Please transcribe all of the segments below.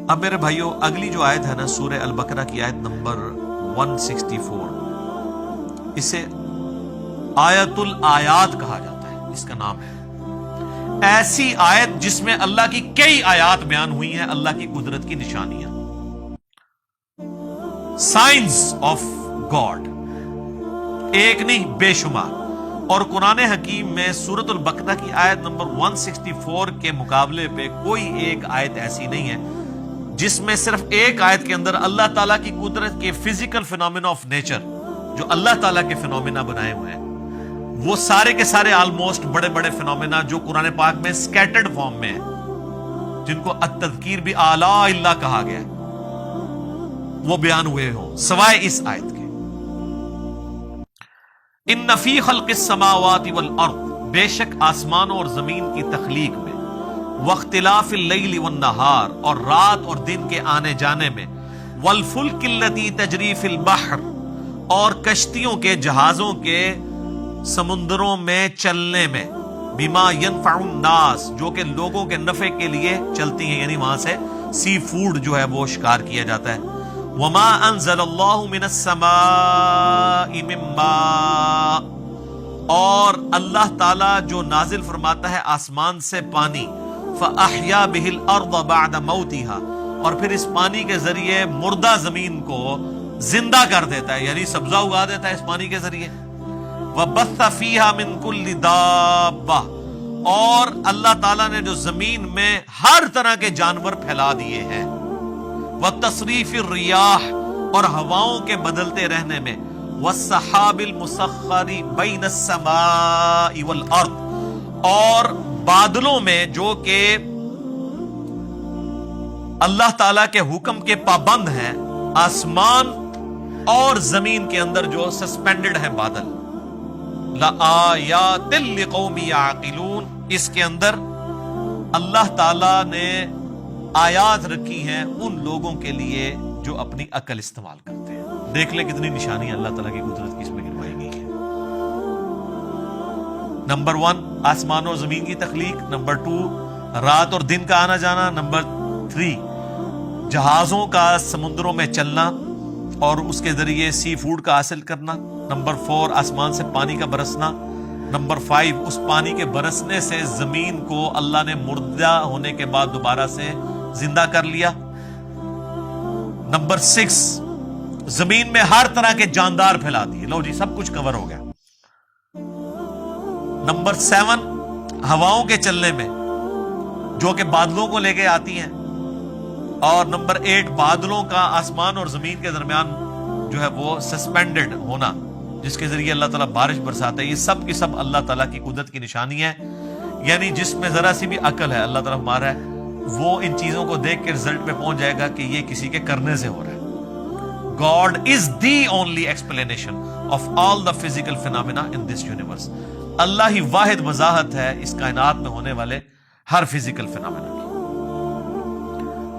اب میرے بھائیوں اگلی جو آیت ہے نا سورہ البقرہ کی آیت نمبر 164، اسے آیت الآیات کہا جاتا ہے، اس کا نام ہے ایسی آیت جس میں اللہ کی کئی آیات بیان ہوئی ہیں، اللہ کی قدرت کی نشانیاں، سائنس آف گاڈ، ایک نہیں بے شمار۔ اور قرآن حکیم میں سورۃ البقرہ کی آیت نمبر 164 کے مقابلے پہ کوئی ایک آیت ایسی نہیں ہے جس میں صرف ایک آیت کے اندر اللہ تعالیٰ کی قدرت کے فزیکل فینومینا آف نیچر، جو اللہ تعالیٰ کے فینومینا بنائے ہوئے ہیں، وہ سارے کے سارے آلموسٹ بڑے بڑے فینومینا جو قرآن پاک میں سکیٹرڈ فارم میں ہیں، جن کو التذکیر بھی اعلیٰ اللہ کہا گیا ہے، وہ بیان ہوئے ہوں سوائے اس آیت کے۔ ان فی خلق السماوات والارض، بے شک آسمانوں اور زمین کی تخلیق میں، واختلاف اللیل والنہار، اور رات اور دن کے آنے جانے میں، والفلک التی تجری فی البحر، اور کشتیوں کے جہازوں کے سمندروں میں چلنے میں، بما ينفع الناس، جو کہ لوگوں کے نفع کے لیے چلتی ہیں، یعنی وہاں سے سی فوڈ جو ہے وہ شکار کیا جاتا ہے۔ وما انزل اللہ من السماء من ماء، اور اللہ تعالیٰ جو نازل فرماتا ہے آسمان سے پانی، فاحیا به الارض بعد موتها، اور پھر اس پانی کے ذریعے مردہ زمین کو زندہ کر دیتا ہے، یعنی سبزہ اگا دیتا ہے اس پانی کے ذریعے۔ وبث فيها من كل دابة، اور اللہ تعالیٰ نے جو زمین میں ہر طرح کے جانور پھیلا دیے ہیں۔ وتصریف الریاح، اور ہواؤں کے بدلتے رہنے میں، والسحاب المسخر بین السماء والارض، اور بادلوں میں جو کہ اللہ تعالیٰ کے حکم کے پابند ہیں، آسمان اور زمین کے اندر جو سسپینڈڈ ہیں بادل، لآیات لقوم یعقلون، اس کے اندر اللہ تعالیٰ نے آیات رکھی ہیں ان لوگوں کے لیے جو اپنی عقل استعمال کرتے ہیں۔ دیکھ لیں کتنی نشانی اللہ تعالیٰ کی قدرت کی اس میں گنوائی گئی ہے۔ نمبر 1 آسمان اور زمین کی تخلیق، نمبر 2 رات اور دن کا آنا جانا، نمبر 3 جہازوں کا سمندروں میں چلنا اور اس کے ذریعے سی فوڈ کا حاصل کرنا، نمبر 4 آسمان سے پانی کا برسنا، نمبر 5 اس پانی کے برسنے سے زمین کو اللہ نے مردہ ہونے کے بعد دوبارہ سے زندہ کر لیا، نمبر 6 زمین میں ہر طرح کے جاندار پھیلا دیے، لو جی سب کچھ کور ہو گیا، نمبر 7 ہواؤں کے چلنے میں جو کہ بادلوں کو لے کے آتی ہیں، اور نمبر 8 بادلوں کا آسمان اور زمین کے درمیان جو ہے وہ سسپینڈڈ ہونا، جس کے ذریعے اللہ تعالیٰ بارش برساتا ہے۔ یہ سب کی سب اللہ تعالیٰ کی قدرت کی نشانی ہے، یعنی جس میں ذرا سی بھی عقل ہے اللہ تعالیٰ ہمارا ہے، وہ ان چیزوں کو دیکھ کے رزلٹ پہ پہنچ جائے گا کہ یہ کسی کے کرنے سے ہو رہا ہے۔ God is the only explanation of all the physical phenomena in this universe۔ اللہ ہی واحد وضاحت ہے اس کائنات میں ہونے والے ہر فزیکل فینومینا کی۔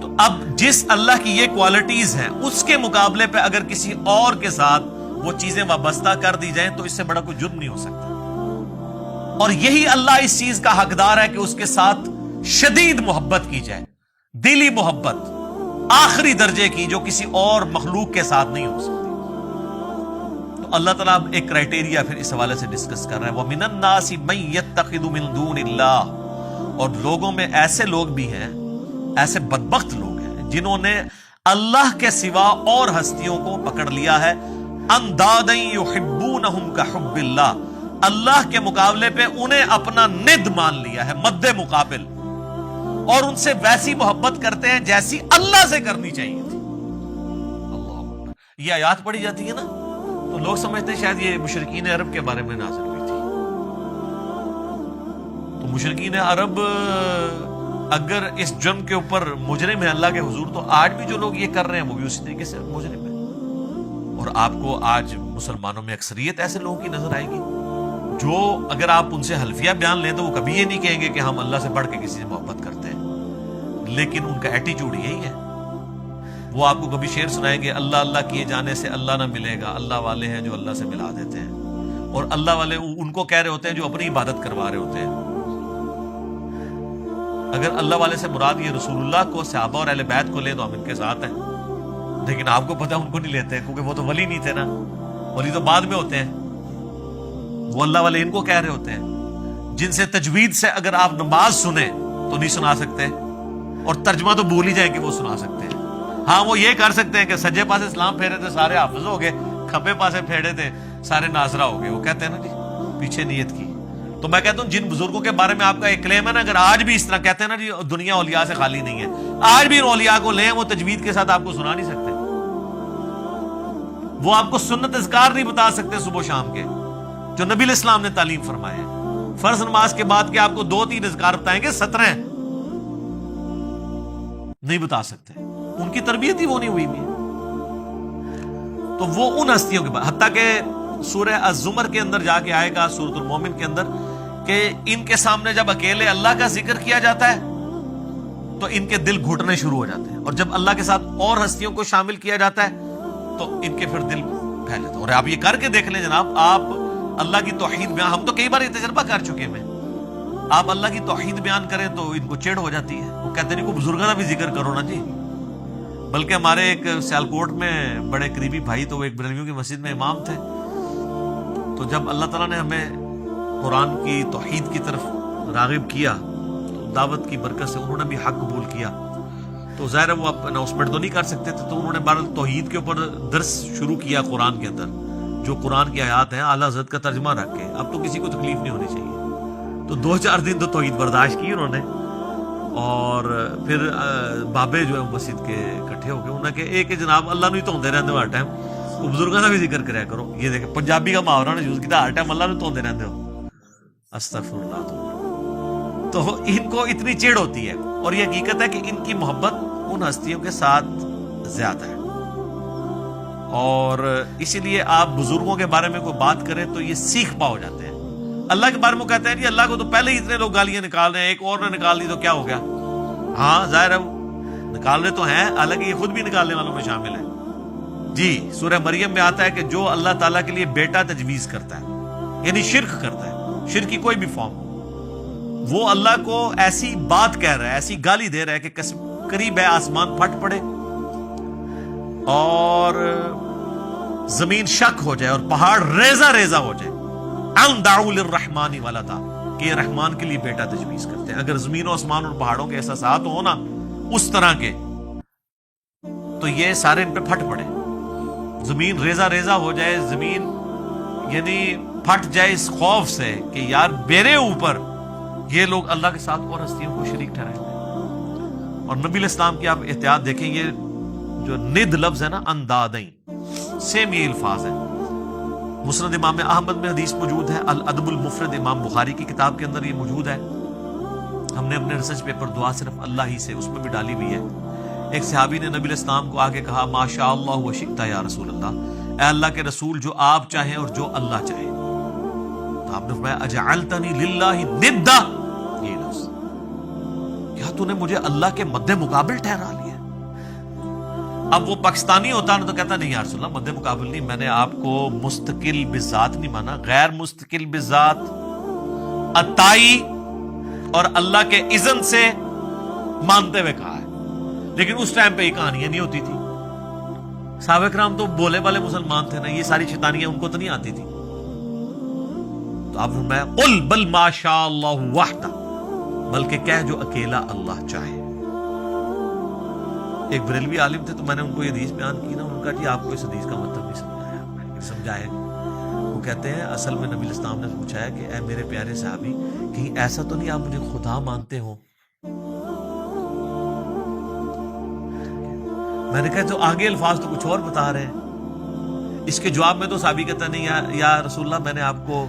تو اب جس اللہ کی یہ کوالٹیز ہیں اس کے مقابلے پہ اگر کسی اور کے ساتھ وہ چیزیں وابستہ کر دی جائیں تو اس سے بڑا کوئی جرم نہیں ہو سکتا، اور یہی اللہ اس چیز کا حقدار ہے کہ اس کے ساتھ شدید محبت کی جائے، دلی محبت آخری درجے کی، جو کسی اور مخلوق کے ساتھ نہیں ہو سکتی۔ تو اللہ تعالیٰ ایک کرائٹیریا پھر اس حوالے سے ڈسکس کر رہا ہے، وَمِنَ النَّاسِ مَن يَتَّخِذُ مِن دُونِ اللَّهِ، اور لوگوں میں ایسے لوگ بھی ہیں، ایسے بدبخت لوگ ہیں جنہوں نے اللہ کے سوا اور ہستیوں کو پکڑ لیا ہے، اندادً يُحِبُّونَهُمْ كَحُبِّ اللَّهِ، اللہ کے مقابلے پہ انہیں اپنا ند مان لیا ہے، مد مقابل، اور ان سے ویسی محبت کرتے ہیں جیسی اللہ سے کرنی چاہیے تھی۔ اللہ اکبر، یہ آیات پڑھی جاتی ہے نا تو لوگ سمجھتے ہیں شاید یہ مشرکین عرب کے بارے میں نازل ہوئی تھی۔ تو مشرکین عرب اگر اس جرم کے اوپر مجرم ہے اللہ کے حضور، تو آج بھی جو لوگ یہ کر رہے ہیں وہ بھی اسی طریقے سے مجرم ہے۔ اور آپ کو آج مسلمانوں میں اکثریت ایسے لوگوں کی نظر آئے گی جو اگر آپ ان سے حلفیہ بیان لیں تو وہ کبھی یہ نہیں کہیں گے کہ ہم اللہ سے بڑھ کے کسی سے محبت کرتے ہیں، لیکن ان کا ایٹیچیوڈ یہی ہے۔ وہ آپ کو کبھی شعر سنائیں گے، اللہ اللہ کیے جانے سے اللہ نہ ملے گا، اللہ والے ہیں جو اللہ سے ملا دیتے ہیں، اور اللہ والے ان کو کہہ رہے ہوتے ہیں جو اپنی عبادت کروا رہے ہوتے ہیں۔ اگر اللہ والے سے مراد یہ رسول اللہ کو، صحابہ اور اہل بیت کو لے تو ہم ان کے ساتھ ہیں، لیکن آپ کو پتہ ان کو نہیں لیتے کیونکہ وہ تو ولی نہیں تھے نا، ولی تو بعد میں ہوتے ہیں، وہ اللہ والے ان کو کہہ رہے ہوتے ہیں جن سے تجوید سے اگر آپ نماز سنیں تو نہیں سنا سکتے، اور ترجمہ تو بھول ہی جائیں کہ وہ سنا سکتے ہیں۔ ہاں وہ یہ کر سکتے ہیں کہ سجے پاسے اسلام پھیرے تھے سارے حافظ ہو گئے، کھبے پاسے پھیرے تھے سارے ناظرہ ہو گئے، وہ کہتے ہیں نا جی پیچھے نیت کی۔ تو میں کہتا ہوں جن بزرگوں کے بارے میں آپ کا ایک کلیم ہے نا، اگر آج بھی اس طرح کہتے ہیں نا جی دنیا اولیاء سے خالی نہیں ہے، آج بھی ان اولیاء کو لیں، وہ تجوید کے ساتھ آپ کو سنا نہیں سکتے، وہ آپ کو سنت اذکار نہیں بتا سکتے صبح و شام کے جو نبی علیہ السلام نے تعلیم فرمایا ہے۔ فرض نماز کے بعد کے آپ کو 2-3 اذکار بتائیں گے، 17 نہیں بتا سکتے، ان کی تربیت ہی وہ نہیں ہوئی بھی ہے۔ تو وہ ان ہستیوں کے بعد، حتیٰ کہ سورہ الزمر کے اندر جا کے آئے گا، سورۃ المومن کے اندر، کہ ان کے سامنے جب اکیلے اللہ کا ذکر کیا جاتا ہے تو ان کے دل گھٹنے شروع ہو جاتے ہیں، اور جب اللہ کے ساتھ اور ہستیوں کو شامل کیا جاتا ہے تو ان کے پھر دل پھیل جاتے ہیں۔ اور آپ یہ کر کے دیکھ لیں جناب، آپ اللہ کی توحید بیان، ہم تو کئی بار یہ تجربہ کر چکے ہیں، آپ اللہ کی توحید بیان کریں تو ان کو چڑ ہو جاتی ہے، وہ کہتے ہیں کو بزرگوں کا بھی ذکر کرو نا جی۔ بلکہ ہمارے ایک سیالکوٹ میں بڑے قریبی بھائی، تو وہ ایک بریلویوں کی مسجد میں امام تھے، تو جب اللہ تعالیٰ نے ہمیں قرآن کی توحید کی طرف راغب کیا تو دعوت کی برکت سے انہوں نے بھی حق قبول کیا، تو ظاہر ہے وہ اناؤنسمنٹ تو نہیں کر سکتے تھے، تو انہوں نے بہرحال توحید کے اوپر درس شروع کیا قرآن کے اندر، جو قرآن کی آیات ہیں اعلیٰ حضرت کا ترجمہ رکھ کے، اب تو کسی کو تکلیف نہیں ہونی چاہیے۔ تو 2-4 دن تو توحید برداشت کی انہوں نے، اور پھر بابے جو ہے مسجد کے اکٹھے ہو گئے، انہوں نے کہ ایک جناب اللہ نہیں توندے رہتے ہو ہر ٹائم، وہ بزرگوں کا بھی ذکر کریا کرو۔ یہ دیکھیں پنجابی کا محاورہ نے یوز کیا، ہر ٹائم اللہ نہیں توندے رہتے ہو، استغفر اللہ۔ تو ان کو اتنی چڑ ہوتی ہے، اور یہ حقیقت ہے کہ ان کی محبت ان ہستیوں کے ساتھ زیادہ ہے، اور اسی لیے آپ بزرگوں کے بارے میں کوئی بات کریں تو یہ سیکھ پا ہو جاتے ہیں۔ اللہ کے بارے میں کہتے ہیں جی اللہ کو تو پہلے ہی اتنے لوگ گالیاں نکال رہے ہیں، ایک اور نے نکال دی تو کیا ہو گیا؟ ہاں ظاہر ہے نکال رہے تو ہیں، حالانکہ یہ خود بھی نکالنے والوں میں شامل ہے جی۔ سورہ مریم میں آتا ہے کہ جو اللہ تعالیٰ کے لیے بیٹا تجویز کرتا ہے، یعنی شرک کرتا ہے، شرک کی کوئی بھی فارم، وہ اللہ کو ایسی بات کہہ رہا ہے، ایسی گالی دے رہا ہے کہ قریب ہے آسمان پھٹ پڑے اور زمین شک ہو جائے اور پہاڑ ریزہ ریزہ ہو جائے، ان دعوا للرحمن ولدا، کہ یہ رحمان کے لیے بیٹا تجویز کرتے ہیں۔ اگر زمین و آسمان اور پہاڑوں کے احساسات ہو نا اس طرح کے، تو یہ سارے ان پہ پھٹ پڑے، زمین ریزہ ریزہ ہو جائے، زمین یعنی پھٹ جائے اس خوف سے کہ یار میرے اوپر یہ لوگ اللہ کے ساتھ اور ہستیوں کو شریک ٹھہرائیں گے۔ اور نبی علیہ السلام کی آپ احتیاط دیکھیں، یہ جو ند لفظ ہے نا، اندادیں، سیم یہ الفاظ ہے۔ مسند امام احمد میں حدیث موجود ہے، الادب المفرد امام بخاری کی کتاب کے اندر یہ موجود ہے، ہم نے اپنے ریسرچ پیپر دعا صرف اللہ ہی سے اس میں بھی ڈالی ہوئی ہے۔ ایک صحابی نے نبی علیہ السلام کو آگے کہا، ما شاء اللہ و شئت یا رسول اللہ، اے اللہ کے رسول جو آپ چاہیں اور جو اللہ چاہے۔ تو آپ نے فرمایا اجعلتنی للہ ندا، یہ لفظ، کیا تو نے مجھے اللہ کے مد مقابل ٹھہرا لیا؟ اب وہ پاکستانی ہوتا نا تو کہتا نہیں یا رسول اللہ مد مقابل نہیں، میں نے آپ کو مستقل بذات نہیں مانا، غیر مستقل بذات، عطائی اور اللہ کے اذن سے مانتے ہوئے کہا ہے۔ لیکن اس ٹائم پہ یہ کہانیاں نہیں ہوتی تھی، صحابہ کرام تو بولے والے مسلمان تھے نا، یہ ساری شیطانیاں ان کو تو نہیں آتی تھی۔ تو آپ فرمایا قل بل ما شاء اللہ وحدہ، بلکہ کہہ جو اکیلا اللہ چاہے۔ ایک بریلوی عالم تھے، تو میں نے ان کو یہ حدیث بیان کی نا، ان کا جی آپ کو اس حدیث کا مطلب نہیں سمجھایا، میں نے سمجھایا۔ وہ کہتے ہیں اصل میں نبی علیہ السلام نے پوچھا ہے کہ اے میرے پیارے صحابی، کہیں ایسا تو نہیں آپ مجھے خدا مانتے ہو؟ میں نے کہا تو آگے الفاظ تو کچھ اور بتا رہے ہیں۔ اس کے جواب میں تو صحابی کہتا نہیں یا رسول اللہ میں نے آپ کو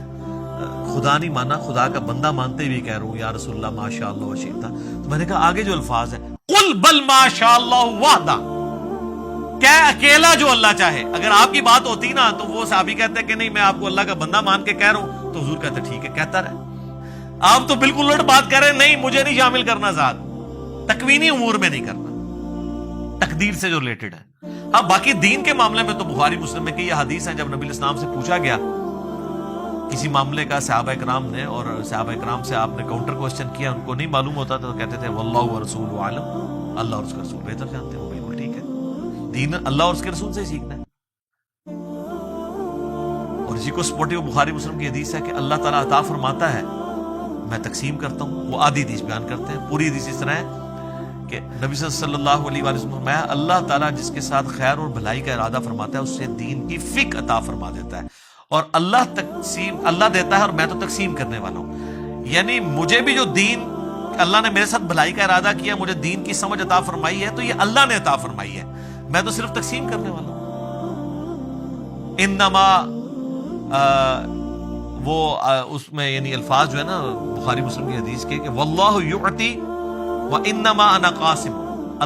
خدا نہیں مانا، خدا کا بندہ مانتے ہوئے کہہ رہا ہوں یا رسول اللہ ما شاء اللہ و شئت۔ تو میں نے کہا آگے جو الفاظ ہے قل بل ما شاء اللہ وحدہ، کہ اکیلا جو اللہ چاہے۔ اگر آپ کی بات ہوتی نا تو وہ صحابی کہتے کہ نہیں میں آپ کو اللہ کا بندہ مان کے کہہ رہا ہوں، تو حضور کہتے ٹھیک ہے کہتا رہے۔ آپ تو بالکل الٹ بات کر رہے ہیں، نہیں مجھے نہیں شامل کرنا ذات، تکوینی امور میں نہیں کرنا، تقدیر سے جو ریلیٹڈ ہے۔ ہاں باقی دین کے معاملے میں تو بخاری مسلم میں کہ یہ حدیث ہے، جب نبی علیہ السلام سے پوچھا گیا کسی معاملے کا صحابہ کرام نے، اور صحابہ کرام سے آپ نے کاؤنٹر کوسچن کیا، ان کو نہیں معلوم ہوتا تو کہتے تھے واللہ ورسولہ عالم، اللہ اور اس کا رسول بہتر جانتے ہیں۔ وہ بالکل ٹھیک ہے، دین اللہ اور اس کے رسول سے ہی سیکھنا ہے۔ اور اسی کو سپورٹیو بخاری مسلم کی حدیث ہے کہ اللہ تعالیٰ عطا فرماتا ہے، میں تقسیم کرتا ہوں۔ وہ آدھی حدیث بیان کرتے ہیں، پوری حدیث اس طرح ہے کہ نبی صلی اللہ علیہ وآلہ وسلم فرمایا اللہ تعالیٰ جس کے ساتھ خیر اور بھلائی کا ارادہ فرماتا ہے اس سے دین کی فقہ عطا فرما دیتا ہے، اور اللہ دیتا ہے اور میں تو تقسیم کرنے والا ہوں۔ یعنی مجھے بھی جو دین اللہ نے میرے ساتھ بھلائی کا ارادہ کیا، مجھے دین کی سمجھ عطا فرمائی ہے، تو یہ اللہ نے عطا فرمائی ہے، میں تو صرف تقسیم کرنے والا ہوں۔ انما اس میں یعنی الفاظ جو ہے نا بخاری مسلم کی حدیث کے کہ واللہ یعطی وانما انا قاسم،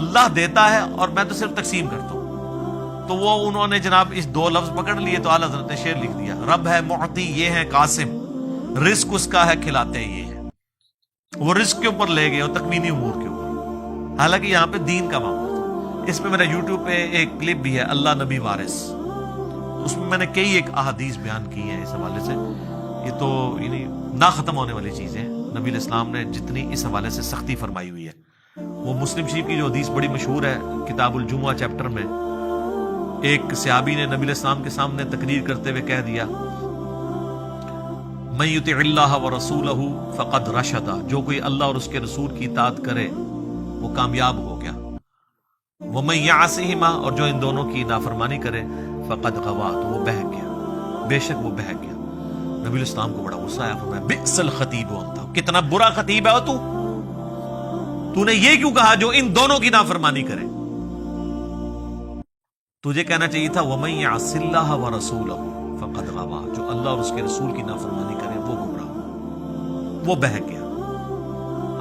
اللہ دیتا ہے اور میں تو صرف تقسیم کرتا ہوں۔ تو وہ انہوں نے جناب اس دو لفظ پکڑ لیے تو اعلیٰ حضرت نے شعر لکھ دیا، رب ہے معطی، یہ ہے قاسم، رزق اس کا ہے کھلاتے یہ ہے۔ وہ رزق کے اوپر لے گئے اور تکوینی امور کے اوپر، حالانکہ یہاں پہ دین کا معاملہ تھا۔ اس میں میرا یوٹیوب پہ ایک کلپ بھی ہے اللہ نبی وارث، اس میں میں نے کئی ایک احادیث بیان کی ہیں اس حوالے سے۔ یہ تو یعنی نہ ختم ہونے والی چیزیں، نبی علیہ السلام نے جتنی اس حوالے سے سختی فرمائی ہوئی ہے۔ وہ مسلم شریف کی جو حدیث بڑی مشہور ہے کتاب الجمعہ چیپٹر میں، ایک صحابی نے نبی علیہ السلام کے سامنے تقریر کرتے ہوئے کہہ دیا من یطع اللہ ورسولہ فقد رشد، جو کوئی اللہ اور اس کے رسول کی اطاعت کرے وہ کامیاب ہو گیا، ومن یعصہما، اور جو ان دونوں کی نافرمانی کرے فقد غوا، تو وہ بہک گیا، بے شک وہ بہک گیا۔ نبی علیہ السلام کو بڑا غصہ آیا، فرمایا بئس الخطیب انت، کتنا برا خطیب ہے تو نے یہ کیوں کہا جو ان دونوں کی نافرمانی کرے؟ تجھے کہنا چاہیے تھا وَمَن يَعْصِ اللَّهَ وَرَسُولَهُ فَقَدْ غَوَىٰ، جو اللہ اور اس کے رسول کی نافرمانی کرے وہ گمراہ، وہ بہک گیا۔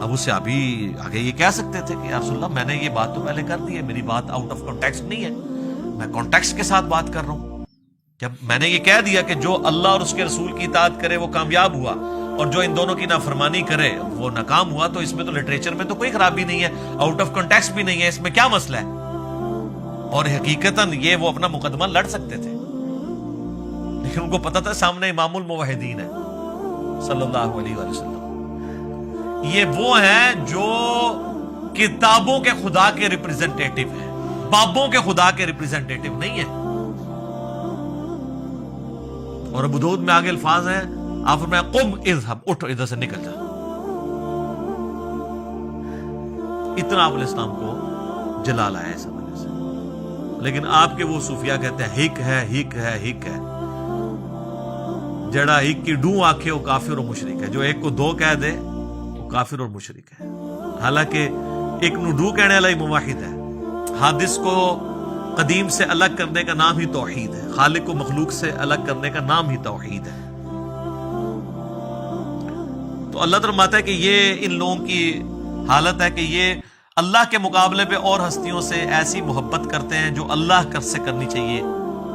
اب اس سے ابھی آگے یہ کہہ سکتے تھے کہ یا رسول اللہ میں نے یہ بات تو پہلے کر دی ہے، میری بات آؤٹ آف کانٹیکسٹ نہیں ہے، میں کانٹیکسٹ کے ساتھ بات کر رہا ہوں۔ جب میں نے یہ کہہ دیا کہ جو اللہ اور اس کے رسول کی اطاعت کرے وہ کامیاب ہوا، اور جو ان دونوں کی نافرمانی کرے وہ ناکام ہوا، تو اس میں تو لٹریچر میں تو کوئی خرابی نہیں ہے، آؤٹ آف کانٹیکسٹ بھی نہیں ہے، اس میں کیا مسئلہ ہے؟ اور حقیقتاً یہ وہ اپنا مقدمہ لڑ سکتے تھے، لیکن ان کو پتا تھا سامنے امام الموحدین ہے صلی اللہ علیہ وآلہ وسلم۔ یہ وہ ہیں جو کتابوں کے خدا کے ریپریزنٹیٹو ہیں، بابوں کے خدا کے ریپریزنٹیٹو نہیں ہیں۔ اور ابو داؤد میں آگے الفاظ ہیں، آپ فرمایا قم اذهب، اٹھو ادھر سے نکل جا۔ اتنا آپ علیہ السلام کو جلال آیا اس حوالے سے، لیکن آپ کے وہ صوفیاء کہتے ہیں ہک ہے ہک ہے ہک ہے، جڑا ہک کی ڈوں آنکھے وہ کافر اور مشرک ہے، جو ایک کو دو کہہ دے وہ کافر اور مشرک ہے۔ حالانکہ ایک نو ڈو کہنے والا ہی موحد ہے۔ حادث کو قدیم سے الگ کرنے کا نام ہی توحید ہے، خالق کو مخلوق سے الگ کرنے کا نام ہی توحید ہے۔ تو اللہ تعالیٰ فرماتا ہے کہ یہ ان لوگوں کی حالت ہے کہ یہ اللہ کے مقابلے پہ اور ہستیوں سے ایسی محبت کرتے ہیں جو اللہ سے کرنی چاہیے۔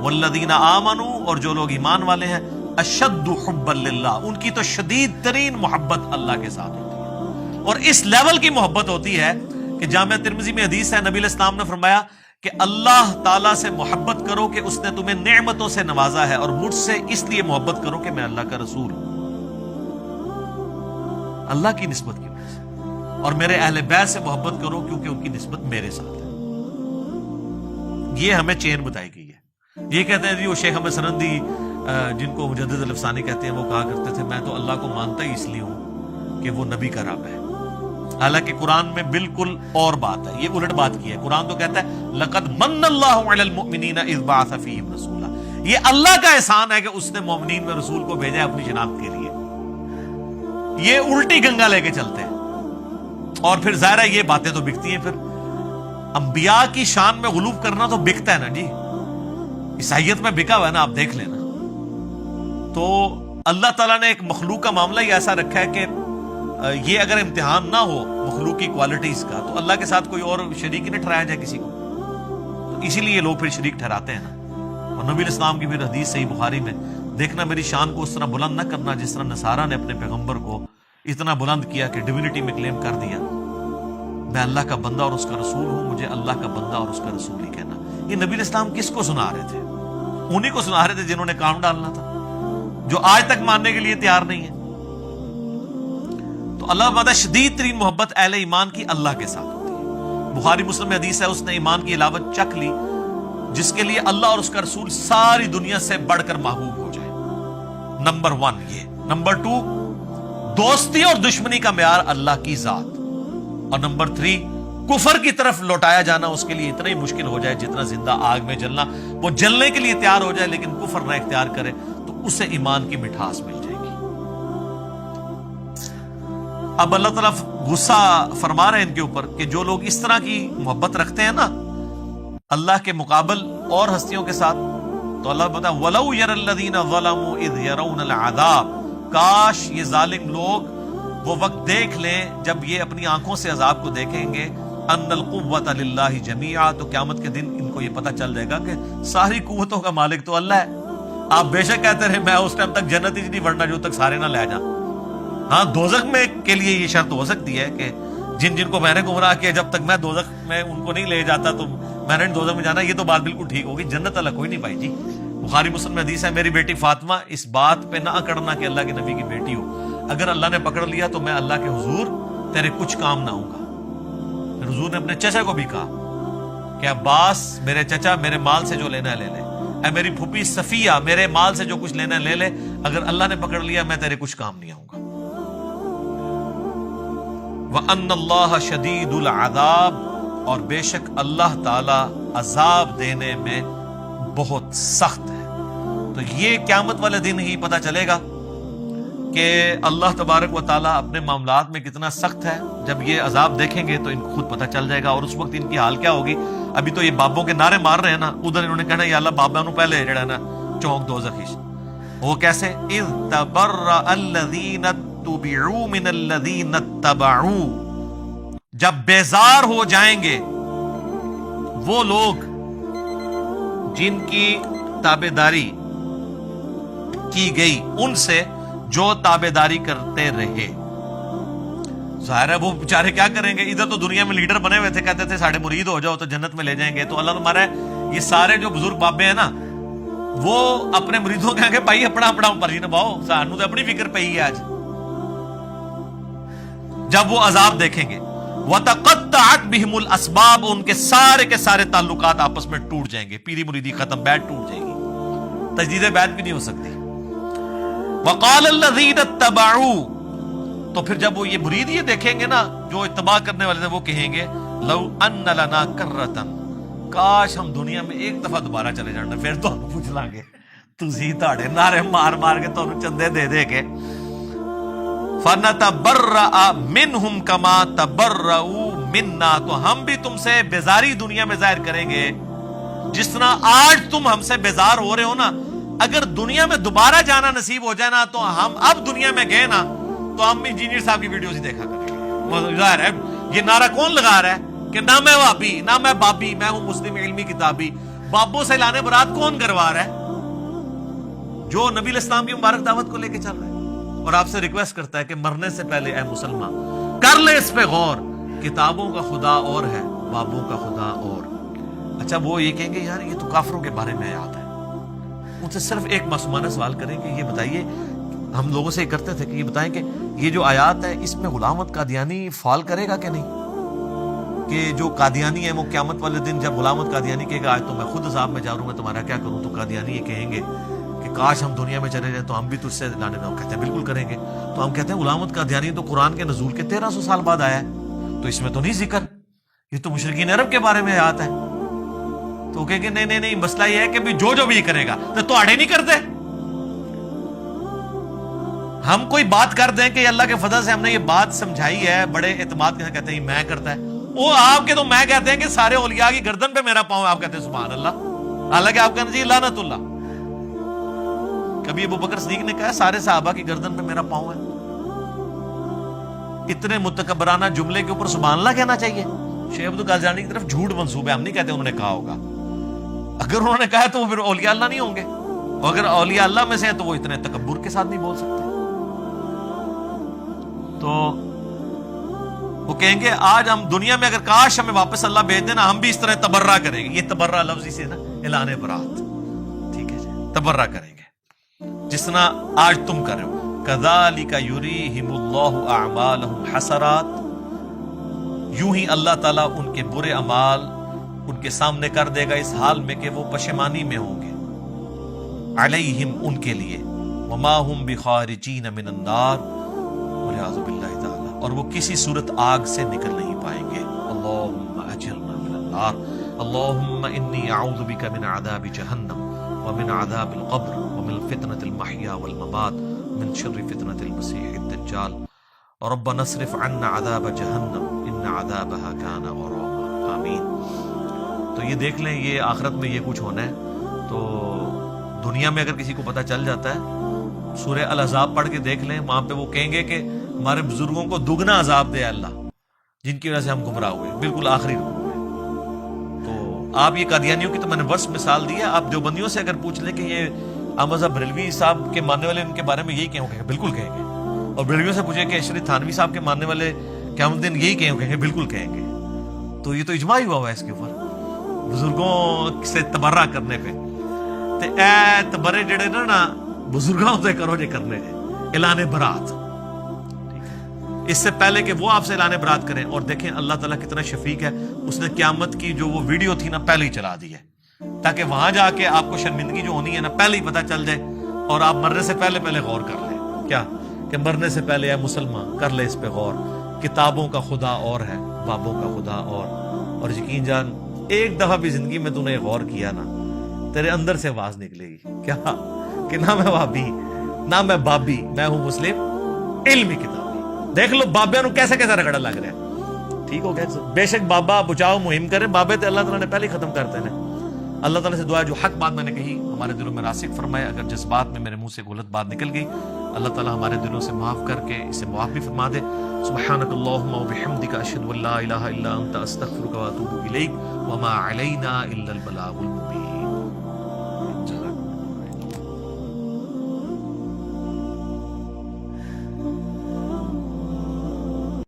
والذین آمنوا، اور جو لوگ ایمان والے ہیں، اشد حبا للہ، ان کی تو شدید ترین محبت اللہ کے ساتھ ہوتی ہے، اور اس لیول کی محبت ہوتی ہے کہ جامعہ ترمذی میں حدیث ہے نبی علیہ السلام نے فرمایا کہ اللہ تعالیٰ سے محبت کرو کہ اس نے تمہیں نعمتوں سے نوازا ہے، اور مجھ سے اس لیے محبت کرو کہ میں اللہ کا رسول ہوں، اللہ کی نسبت کی وجہ سے، اور میرے اہل بیت سے محبت کرو کیونکہ ان کی نسبت میرے ساتھ ہے۔ یہ ہمیں چین بتائی گئی ہے۔ یہ کہتے ہیں جی وہ شیخ احمد سرندی جن کو مجدد الافسانی کہتے ہیں، وہ کہا کرتے تھے میں تو اللہ کو مانتا ہی اس لیے ہوں کہ وہ نبی کا رب ہے، حالانکہ قرآن میں بالکل اور بات ہے، یہ الٹ بات کی ہے۔ قرآن تو کہتا ہے لقد من اللہ علی المؤمنین اذ بعث فیہم رسولا، یہ اللہ کا احسان ہے کہ اس نے مومنین میں رسول کو بھیجا اپنی شناخت کے لیے۔ یہ الٹی گنگا لے کے چلتے ہیں، اور پھر ظاہر ہے یہ باتیں تو بکتی ہیں۔ پھر انبیاء کی شان میں غلو کرنا تو بکتا ہے نا جی، عیسائیت میں بکا ہوا ہے نا، آپ دیکھ لینا۔ تو اللہ تعالیٰ نے ایک مخلوق کا معاملہ ہی ایسا رکھا ہے کہ یہ اگر امتحان نہ ہو مخلوق کی کوالٹیز کا، تو اللہ کے ساتھ کوئی اور شریک ہی نہ ٹھہرایا جائے کسی کو، تو اسی لیے لوگ پھر شریک ٹھہراتے ہیں نا۔ اور نبی علیہ السلام کی پھر حدیث صحیح بخاری میں دیکھنا، میری شان کو اس طرح بلند نہ کرنا جس طرح نصارہ نے اپنے پیغمبر کو اتنا بلند کیا کہ ڈیوینٹی میں کلیم کر دیا، میں اللہ کا بندہ اور اس کا رسول ہوں، مجھے اللہ کا بندہ اور اس کا رسول ہی کہنا۔ یہ نبی علیہ السلام کس کو سنا رہے تھے؟ انہی کو سنا رہے تھے جنہوں نے کام ڈالنا تھا۔ جو آج تک ماننے کے لیے تیار نہیں ہے. تو اللہ بتا شدید ترین محبت اہل ایمان کی اللہ کے ساتھ ہوتی ہے. بخاری مسلم میں حدیث ہے اس نے ایمان کی علاوت چکھ لی جس کے لیے اللہ اور اس کا رسول ساری دنیا سے بڑھ کر محبوب ہو جائے. نمبر 1 یہ. نمبر 2 دوستی اور دشمنی کا معیار اللہ کی ذات. اور نمبر 3 کفر کی طرف لوٹایا جانا اس کے لیے اتنا ہی مشکل ہو جائے جتنا زندہ آگ میں جلنا. وہ جلنے کے لیے تیار ہو جائے لیکن کفر نہ اختیار کرے تو اسے ایمان کی مٹھاس مل جائے گی. اب اللہ تعالیٰ غصہ فرما رہے ہیں ان کے اوپر کہ جو لوگ اس طرح کی محبت رکھتے ہیں نا اللہ کے مقابل اور ہستیوں کے ساتھ. تو اللہ بتا وَلَوْ يَرَ الَّذِينَ ظَلَمُوا إِذْ يَرَوْنَ الْعَذَابَ, کاش یہ ظالم لوگ وہ وقت دیکھ لیں جب یہ اپنی آنکھوں سے عذاب کو دیکھیں گے ان القوۃ للہ جمیعا, تو قیامت کے دن ان کو یہ پتہ چل جائے گا کہ ساری قوتوں کا مالک تو اللہ ہے. آپ بے شک کہتے رہے میں اس ٹائم تک جنت ہی نہیں بڑھنا جو تک سارے نہ لے جا. ہاں دوزخ میں کے لیے یہ شرط ہو سکتی ہے کہ جن کو میں نے گمراہ کیا جب تک میں دوزخ میں ان کو نہیں لے جاتا تو میں نے دوزخ میں جانا. یہ تو بات بالکل ٹھیک ہوگی. جنت اللہ کوئی نہیں پائی جی. بخاری مسلم میں حدیث ہے میری بیٹی فاطمہ اس بات پہ نہ اکڑنا کہ اللہ کے نبی کی بیٹی ہو, اگر اللہ نے پکڑ لیا تو میں اللہ کے حضور تیرے کچھ کام نہ ہوں گا. حضور نے اپنے چچا کو بھی کہا کہ عباس میرے چچا میرے مال سے جو لینا ہے لے لے, اے میری پھوپھی صفیہ میرے مال سے جو کچھ لینا ہے لے لے, اگر اللہ نے پکڑ لیا میں تیرے کچھ کام نہیں آؤں گا. وَأَنَّ اللَّهَ شَدِيدُ الْعَذَابِ, اور بے شک اللہ تعالی عذاب دینے میں بہت سخت ہے. تو یہ قیامت والے دن ہی پتہ چلے گا کہ اللہ تبارک و تعالیٰ اپنے معاملات میں کتنا سخت ہے. جب یہ عذاب دیکھیں گے تو ان کو خود پتہ چل جائے گا, اور اس وقت ان کی حال کیا ہوگی. ابھی تو یہ بابوں کے نعرے مار رہے ہیں نا, ادھر انہوں نے کہنا یا اللہ بابا نو پہلے جڑا نا چونک دوزخ. وہ کیسے اذ تبرأ الذین اتبعوا من الذین اتبعوا, جب بیزار ہو جائیں گے وہ لوگ جن کی تابعداری کی گئی ان سے جو تابعداری کرتے رہے. ظاہر ہے وہ بیچارے کیا کریں گے, ادھر تو دنیا میں لیڈر بنے ہوئے تھے, کہتے تھے ساڑھے مرید ہو جاؤ تو جنت میں لے جائیں گے. تو اللہ ہمارا یہ سارے جو بزرگ بابے ہیں نا وہ اپنے مریدوں کہیں گے بھائی اپنا اپنا پرچی نبھاؤ, سانو تو اپنی فکر پہ ہی ہے آج. جب وہ عذاب دیکھیں گے وَتَقَطَّعَتْ بِهِمُ الْأَسْبَابُ, ان کے سارے تعلقات آپس میں ٹوٹ جائیں گے. پیری مریدی ختم, بیعت ٹوٹ جائے گی, تجدید بیعت بھی نہیں ہو سکتی. وَقَالَ الَّذِينَ اتَّبَعُوا, تو پھر جب وہ یہ مرید یہ دیکھیں گے نا جو اتباع کرنے والے تھے وہ کہیں گے لَوْ أَنَّ لَنَا كَرَّةً, کاش ہم دنیا میں ایک دفعہ دوبارہ چلے جانا, پھر تو ہم پوچھ لیں گے تسی تاڑے نعرے مار کے تو چندے دے کے. فَنَتَبَرَّأَ مِنْهُمْ كَمَا تَبَرَّؤُوا مِنَّا, تو ہم بھی تم سے بیزاری دنیا میں ظاہر کریں گے جس طرح آج تم ہم سے بیزار ہو رہے ہو نا. اگر دنیا میں دوبارہ جانا نصیب ہو جائے نا تو ہم اب دنیا میں گئے نا تو ہم انجینئر صاحب کی ویڈیوز ہی دیکھا کریں گے. ظاہر ہے یہ نعرہ کون لگا رہا ہے کہ نہ میں وابی نہ میں بابی, میں ہوں مسلم علمی کتابی. بابوں سے لانے برات کون کروا رہا ہے؟ جو نبی علیہ السلام کی مبارک دعوت کو لے کے چل رہا ہے اور آپ سے ریکویسٹ کرتا ہے کہ مرنے سے پہلے اے مسلمان کر لے اس پہ غور, کتابوں کا خدا اور ہے بابوں کا خدا اور. اچھا وہ یہ کہیں گے یار یہ تو کافروں کے بارے میں آیات ہے. ان سے صرف ایک معصومانہ سوال کریں کہ یہ بتائیے, ہم لوگوں سے یہ کرتے تھے کہ یہ بتائیں کہ یہ جو آیات ہے اس میں غلام احمد قادیانی فال کرے گا کہ نہیں, کہ جو قادیانی ہے وہ قیامت والے دن جب غلام احمد قادیانی کہے گا آج تو میں خود عذاب میں جا رہا ہوں میں تمہارا کیا کروں, تو قادیانی یہ کہیں گے کہ کاش ہم دنیا میں چلے جائیں تو ہم بھی تجھ سے لانے میں. کہتے ہیں بالکل کریں گے. تو ہم کہتے ہیں غلام احمد قادیانی تو قرآن کے نزول کے 1300 سال بعد آیا ہے, تو اس میں تو نہیں ذکر, یہ تو مشرکین عرب کے بارے میں آیات ہے. تو کہیں گے نہیں مسئلہ یہ ہے کہ جو بھی کرے گا تو آڑے نہیں کرتے. ہم کوئی بات کر دیں کہ اللہ کے فضل سے ہم نے یہ بات سمجھائی ہے بڑے اعتماد کے ساتھ, کہتے ہیں میں کرتا ہے وہ آپ کے, تو میں کہتے ہیں کہ سارے اولیاء کی گردن پہ میرا پاؤں, آپ کہتے ہیں سبحان اللہ, حالانکہ آپ کہتے ہیں جی لعنت اللہ. کبھی ابو بکر صدیق نے کہا سارے صحابہ کی گردن پہ میرا پاؤں ہے. اتنے متکبرانہ جملے کے اوپر سبحان اللہ کہنا چاہیے. شیخ عبد القادر جیلانی کی طرف جھوٹ منسوب ہے, ہم نہیں کہتے انہوں نے کہا ہوگا. اگر انہوں نے کہا تو وہ پھر اولیاء اللہ نہیں ہوں گے, اور اگر اولیاء اللہ میں سے ہیں تو وہ اتنے تکبر کے ساتھ نہیں بول سکتے. تو وہ کہیں گے آج ہم دنیا میں اگر کاش ہمیں واپس اللہ بھیج دینا ہم بھی اس طرح تبرہ کریں گے. یہ تبرہ لفظ سے نا اعلان برات, ٹھیک ہے جی, تبرہ کریں گے. جس طرح آج تم کر رہے ہو. کذالک یریہم اللہ اعمالہم حسرات، یوں ہی اللہ تعالیٰ ان کے برے اعمال ان کے سامنے کر دے گا اس حال میں کہ وہ پشیمانی میں ہوں گے. علیہم ان کے لیے، وما ہم بخارجین من النار، والعیاذ باللہ تعالی، اور وہ کسی صورت آگ سے نکل نہیں پائیں گے. اللہم اجرنا من النار، اللہم انی اعوذ بک من عذاب جہنم ومن عذاب القبر ومن فتنة المحیا والممات من شر فتنة المسیح الدجال ربنا اصرف عنا عذاب جہنم ان عذابها کان غراما. آمین. تو یہ دیکھ لیں، یہ آخرت میں یہ کچھ ہونا ہے. تو دنیا میں اگر کسی کو پتہ چل جاتا ہے، سورہ الاحزاب پڑھ کے دیکھ لیں، وہاں پہ وہ کہیں گے کہ ہمارے بزرگوں کو دگنا عذاب دے اللہ، جن کی وجہ سے ہم گمراہ ہوئے. بالکل آخری رکوع میں. تو آپ یہ قادیانیوں کی تو میں نے بس مثال دی ہے، آپ دیوبندیوں سے اگر پوچھ لیں کہ یہ احمد صاحب بریلوی صاحب کے ماننے والے ان کے بارے میں یہی کہیں گے، بالکل کہیں گے. اور بریلویوں سے پوچھیں کہ اشرف تھانوی صاحب کے ماننے والے قیامت دن یہی کہیں گے، بالکل کہیں گے. تو یہ تو اجماع ہی ہوا ہوا ہے اس کے اوپر بزرگوں سے تبرہ کرنے پہ. تے اے تبرے جڑے نا بزرگوں سے کرو جے کرنے جے اعلان برات، اس سے پہلے کہ وہ آپ سے اعلان برات کریں. اور دیکھیں اللہ تعالیٰ کتنا شفیق ہے، اس نے قیامت کی جو وہ ویڈیو تھی نا پہلے ہی چلا دی ہے، تاکہ وہاں جا کے آپ کو شرمندگی جو ہونی ہے نا پہلے ہی پتہ چل جائے، اور آپ مرنے سے پہلے غور کر لیں. کیا کہ مرنے سے پہلے اے مسلمان کر لے اس پہ غور. کتابوں کا خدا اور ہے، بابوں کا خدا اور یقین جان ایک دفعہ بھی زندگی میں تو نے غور کیا نا، تیرے اندر سے آواز نکلے گی کیا کہ نہ میں وہابی نہ میں بابی، میں ہوں مسلم علمی کتابی. دیکھ لو بابیاں نو کیسے رگڑا لگ رہا ہے. ٹھیک ہو گیا. بے شک بابا بچاؤ مہم کرے، بابے تے اللہ تعالیٰ نے پہلے ہی ختم کرتے ہیں. اللہ تعالیٰ سے دعا ہے جو حق بات میں نے کہی ہمارے دلوں میں راسخ فرمائے. اگر جس بات میں میرے منہ سے غلط بات نکل گئی، اللہ تعالیٰ ہمارے دلوں سے معاف کر کے اسے معاف بھی فرما دے. سبحانک اللہم وبحمدک اشہد ان لا الہ الا انت استغفرک واتوب الیک وما علینا الا البلاغ المبین.